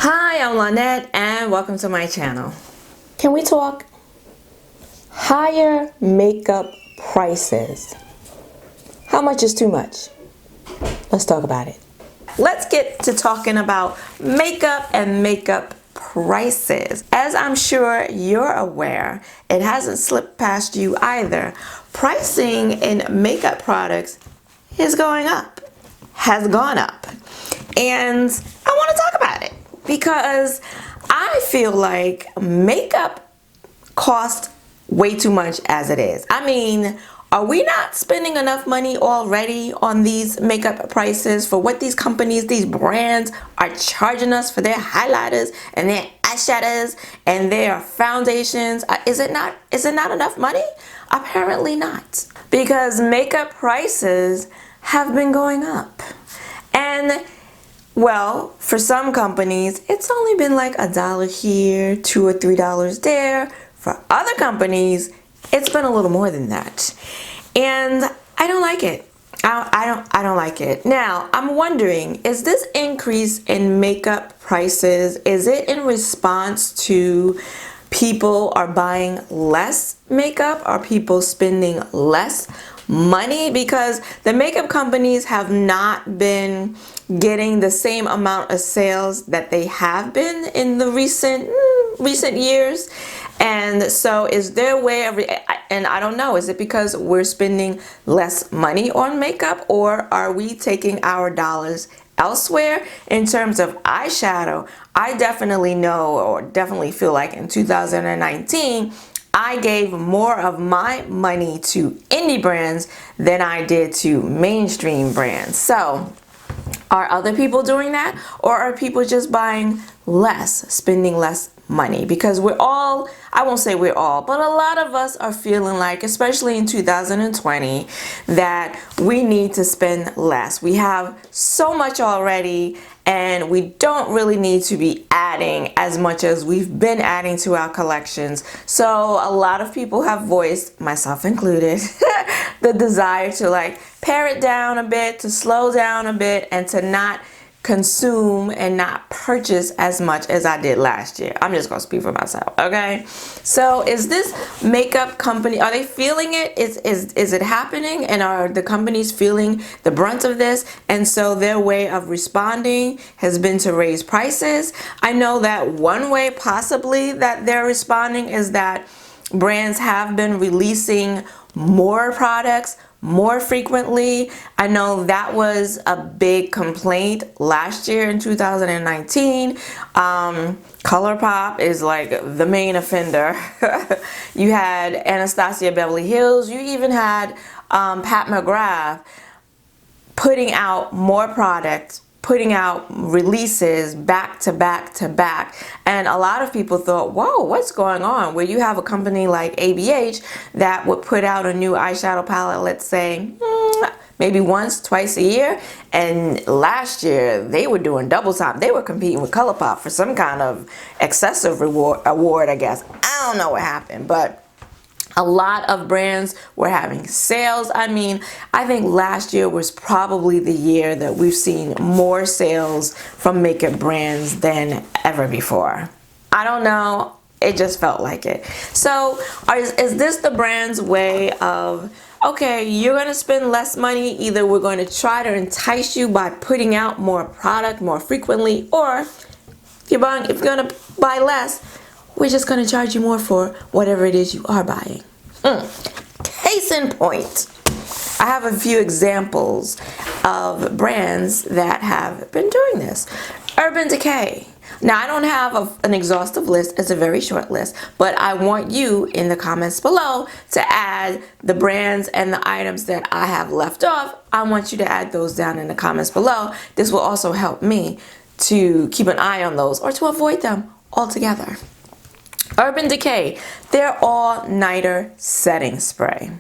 Hi, I'm Lynette and welcome to my channel. Can we talk higher makeup prices? How much is too much? Let's talk about it. Let's get to talking about makeup and makeup prices. As I'm sure you're aware, it hasn't slipped past you either. Pricing in makeup products is going up, has gone up. And I want to talk about it because I feel like makeup costs way too much as it is. I mean, are we not spending enough money already on these makeup prices for what these companies, these brands are charging us for their highlighters and their eyeshadows and their foundations? Is it not enough money? Apparently not, because makeup prices have been going up. And well, for some companies, it's only been like $1 here, $2 or $3 there. For other companies, it's been a little more than that. And I don't like it. I don't like it. Now, I'm wondering, is this increase in makeup prices, is it in response to people are buying less makeup? Are people spending less money? Because the makeup companies have not been getting the same amount of sales that they have been in the recent years. And so is their way of, and I don't know, is it because we're spending less money on makeup, or are we taking our dollars elsewhere? In terms of eyeshadow, I definitely know, or definitely feel like in 2019, I gave more of my money to indie brands than I did to mainstream brands. So are other people doing that, or are people just buying less, spending less money? Because we're all, I won't say we're all, but a lot of us are feeling like, especially in 2020, that we need to spend less. We have so much already, and we don't really need to be adding as much as we've been adding to our collections. So a lot of people have voiced, myself included, the desire to like pare it down a bit, to slow down a bit, and to not consume and not purchase as much as I did last year. I'm just gonna speak for myself, okay? So is this makeup company, are they feeling it? Is it happening? And are the companies feeling the brunt of this? And so their way of responding has been to raise prices. I know that one way possibly that they're responding is that brands have been releasing more products more frequently. I know that was a big complaint last year in 2019. ColourPop is like the main offender. You had Anastasia Beverly Hills. You even had Pat McGrath putting out more products, putting out releases back to back to back. And a lot of people thought, whoa, what's going on? Where you have a company like ABH that would put out a new eyeshadow palette, let's say, maybe once, twice a year. And last year, they were doing double time. They were competing with ColourPop for some kind of excessive award, I guess. I don't know what happened, but a lot of brands were having sales. I mean, I think last year was probably the year that we've seen more sales from makeup brands than ever before. I don't know. It just felt like it. So is this the brand's way of, okay, you're going to spend less money. Either we're going to try to entice you by putting out more product more frequently, or if you're going to buy less, we're just going to charge you more for whatever it is you are buying. Case in point, I have a few examples of brands that have been doing this. Urban Decay. Now, I don't have an exhaustive list. It's a very short list, but I want you in the comments below to add the brands and the items that I have left off. I want you to add those down in the comments below. This will also help me to keep an eye on those or to avoid them altogether. Urban Decay, their all-nighter setting spray.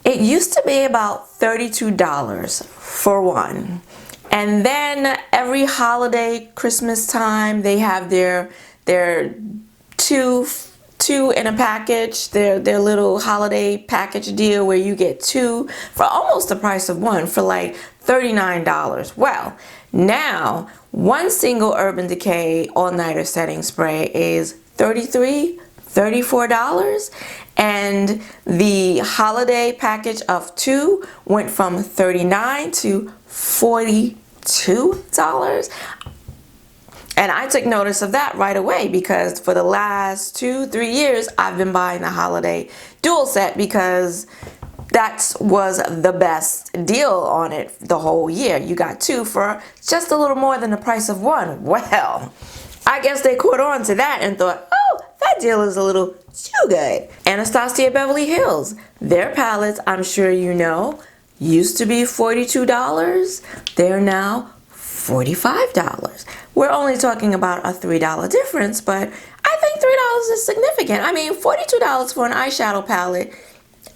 It used to be about $32 for one. And then every holiday, Christmas time, they have their two in a package, their little holiday package deal where you get two for almost the price of one for like $39. Well, Now, one single Urban Decay all-nighter setting spray is $34, and the holiday package of 2 went from $39 to $42. And I took notice of that right away because for the last 2-3 years I've been buying the holiday dual set because that was the best deal on it the whole year. You got 2 for just a little more than the price of 1. Well, I guess they caught on to that and thought, oh, that deal is a little too good. Anastasia Beverly Hills, their palettes, I'm sure you know, used to be $42. They're now $45. We're only talking about a $3 difference, but I think $3 is significant. I mean, $42 for an eyeshadow palette,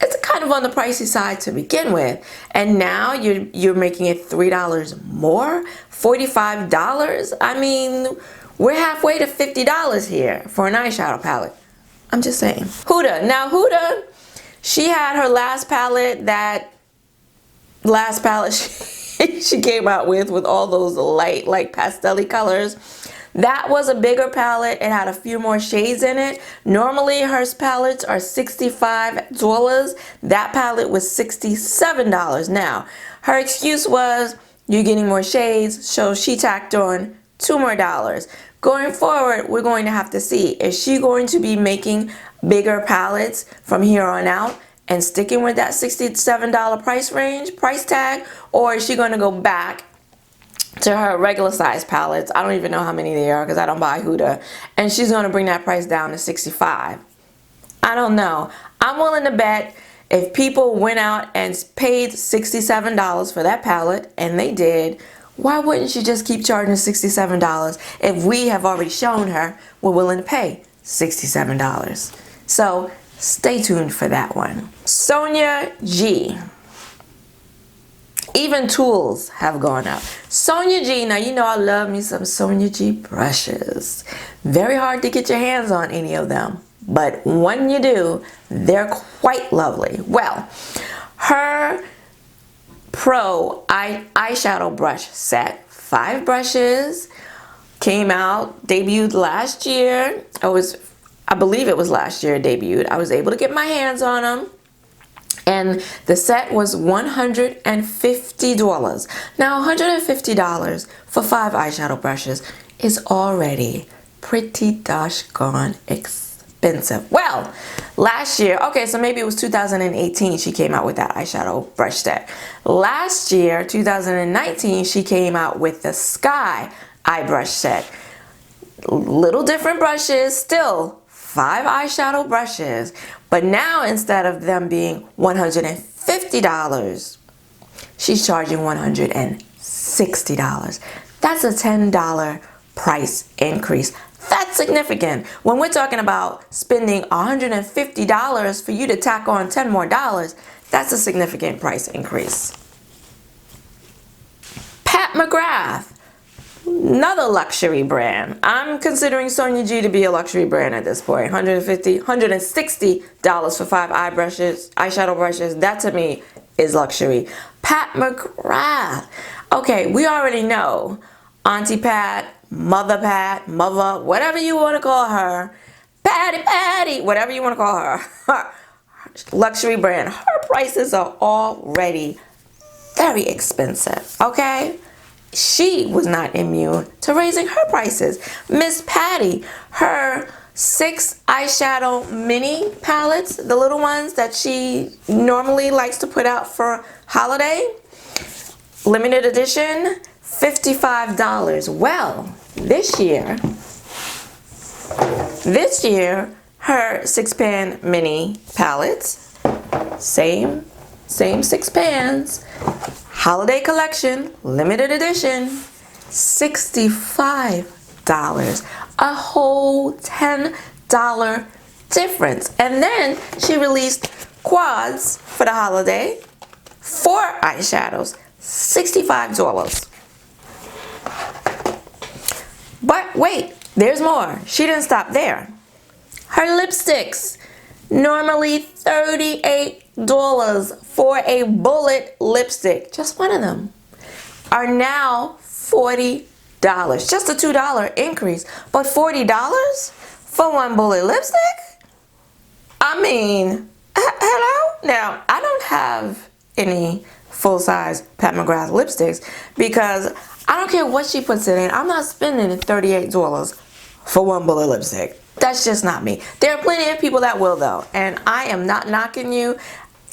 it's kind of on the pricey side to begin with. And now you're making it $3 more, $45. I mean, we're halfway to $50 here for an eyeshadow palette. I'm just saying. Huda. Now Huda, she had her last palette she came out with all those light, like pastel-y colors. That was a bigger palette. It had a few more shades in it. Normally her palettes are $65. That palette was $67. Now, her excuse was, you're getting more shades, so she tacked on $2 more. Going forward, we're going to have to see, is she going to be making bigger palettes from here on out and sticking with that $67 price tag, or is she going to go back to her regular size palettes? I don't even know how many they are because I don't buy Huda, and she's going to bring that price down to $65. I don't know. I'm willing to bet if people went out and paid $67 for that palette, and they did, why wouldn't she just keep charging $67 if we have already shown her we're willing to pay $67? So stay tuned for that one. Sonia G. Even tools have gone up. Sonia G, now you know I love me some Sonia G brushes. Very hard to get your hands on any of them, but when you do, they're quite lovely. Well, her Pro eyeshadow brush set, 5 brushes, came out, debuted last year. I believe it was last year it debuted. I was able to get my hands on them. And the set was $150. Now, $150 for 5 eyeshadow brushes is already pretty dosh gone expensive. Well, last year, okay, so maybe it was 2018 she came out with that eyeshadow brush set. Last year, 2019, she came out with the Sky eye brush set. Little different brushes, still 5 eyeshadow brushes, but now instead of them being $150, she's charging $160. That's a $10 price increase. That's significant. When we're talking about spending $150 for you to tack on $10 more, that's a significant price increase. Pat McGrath, another luxury brand. I'm considering Sonia G to be a luxury brand at this point. $160 for 5 eyeshadow brushes. That to me is luxury. Pat McGrath. Okay, we already know Auntie Pat, Mother, whatever you want to call her, Patty, whatever you want to call her, luxury brand. Her prices are already very expensive, okay? She was not immune to raising her prices. Miss Patty, her 6 eyeshadow mini palettes, the little ones that she normally likes to put out for holiday, limited edition, $55. Well, this year, her 6-pan mini palettes, same 6 pans, holiday collection, limited edition, $65. A whole $10 difference. And then she released quads for the holiday, 4 eyeshadows, $65. But wait, there's more. She didn't stop there. Her lipsticks, normally $38 for a bullet lipstick, just one of them, are now $40. Just a $2 increase, but $40 for one bullet lipstick? I mean, hello? Now, I don't have any full-size Pat McGrath lipsticks because I don't care what she puts it in. I'm not spending $38 for one bullet lipstick. That's just not me. There are plenty of people that will though, and I am not knocking you.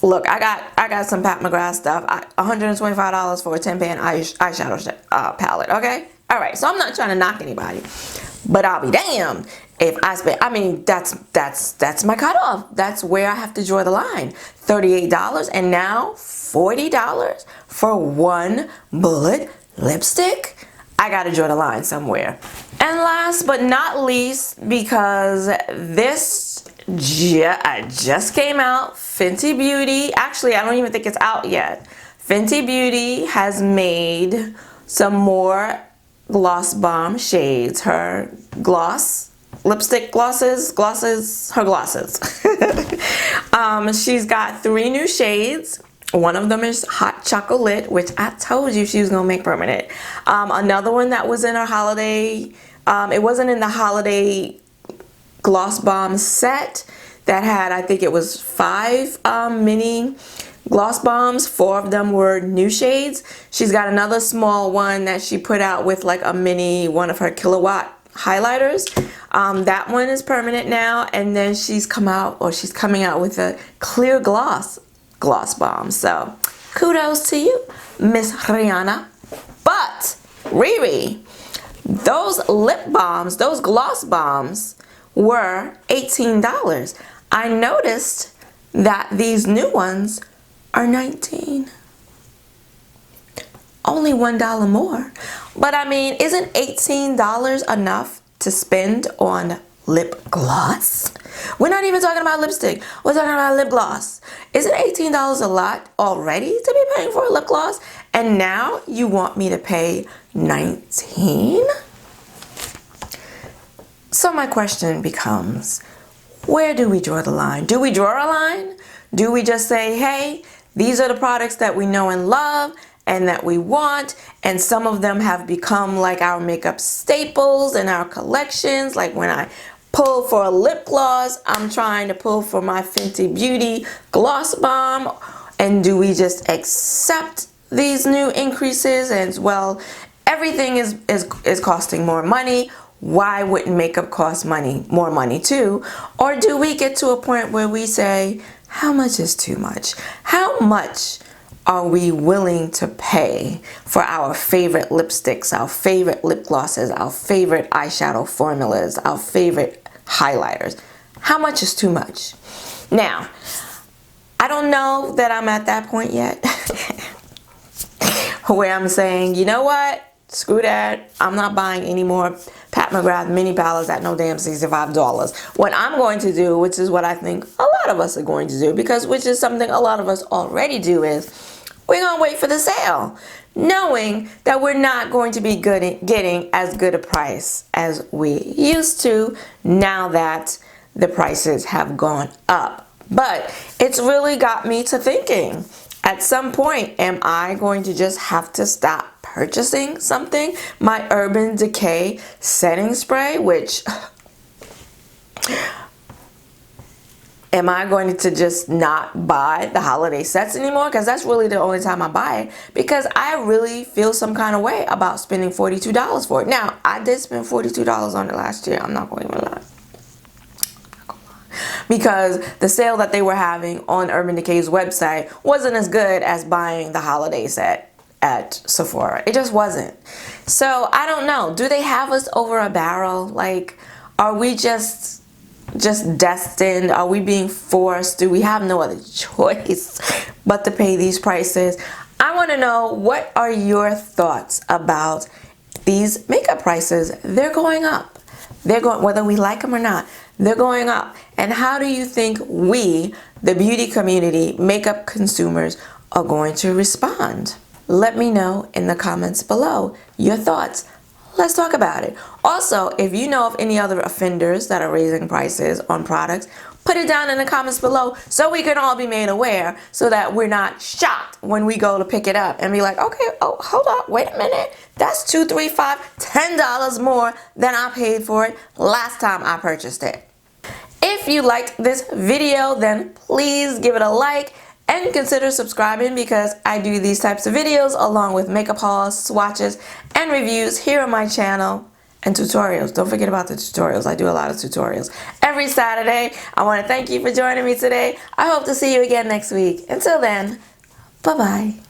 Look, I got some Pat McGrath stuff. $125 for a 10-pan eyeshadow palette, okay? All right, so I'm not trying to knock anybody, but I'll be damned if I spend, I mean, that's my cutoff. That's where I have to draw the line. $38 and now $40 for one bullet lipstick? I gotta draw the line somewhere. And last but not least, because this just came out, Fenty Beauty, actually I don't even think it's out yet. Fenty Beauty has made some more Gloss Bomb shades. Her gloss, lipstick glosses, her glosses. She's got 3 new shades. One of them is Hot Chocolate, which I told you she was gonna make permanent. Another one that was in her holiday, it wasn't in the holiday Gloss Bomb set that had, I think it was 5 mini Gloss Bombs. 4 of them were new shades. She's got another small one that she put out with like a mini one of her kilowatt highlighters. That one is permanent now, and then she's coming out with a clear gloss bomb. So kudos to you, Miss Rihanna. But Riri, those lip balms, those gloss bombs were $18. I noticed that these new ones are $19. Only $1 more. But I mean, isn't $18 enough to spend on lip gloss? We're not even talking about lipstick. We're talking about lip gloss. Isn't $18 a lot already to be paying for a lip gloss? And now you want me to pay $19? So my question becomes, where do we draw the line? Do we draw a line? Do we just say, hey, these are the products that we know and love and that we want, and some of them have become like our makeup staples in our collections? Like when I pull for a lip gloss, I'm trying to pull for my Fenty Beauty Gloss Bomb. And do we just accept these new increases? And well, everything is costing more money. Why wouldn't makeup cost more money too? Or do we get to a point where we say, how much is too much? How much are we willing to pay for our favorite lipsticks, our favorite lip glosses, our favorite eyeshadow formulas, our favorite highlighters? How much is too much? Now, I don't know that I'm at that point yet where I'm saying, you know what? Screw that. I'm not buying any more Pat McGrath mini palettes at no damn $65. What I'm going to do, which is what I think a lot of us are going to do, which is something a lot of us already do, is we're going to wait for the sale, knowing that we're not going to be getting as good a price as we used to now that the prices have gone up. But it's really got me to thinking, at some point, am I going to just have to stop purchasing something? My Urban Decay setting spray, which, am I going to just not buy the holiday sets anymore? Because that's really the only time I buy it, because I really feel some kind of way about spending $42 for it. Now, I did spend $42 on it last year. I'm not going to lie. Because the sale that they were having on Urban Decay's website wasn't as good as buying the holiday set at Sephora. It just wasn't. So I don't know. Do they have us over a barrel? Like, are we just destined? Are we being forced? Do we have no other choice but to pay these prices? I want to know, what are your thoughts about these makeup prices? They're going up. They're going, whether we like them or not, they're going up. And how do you think we, the beauty community, makeup consumers, are going to respond? Let me know in the comments below your thoughts. Let's talk about it. Also, if you know of any other offenders that are raising prices on products, Put it down in the comments below so we can all be made aware, so that we're not shocked when we go to pick it up and be like, okay, oh, hold up, wait a minute. That's $2, $3, $5, $10 more than I paid for it last time I purchased it. If you liked this video, then please give it a like and consider subscribing, because I do these types of videos along with makeup hauls, swatches, and reviews here on my channel, and tutorials. Don't forget about the tutorials. I do a lot of tutorials every Saturday. I want to thank you for joining me today. I hope to see you again next week. Until then, bye-bye.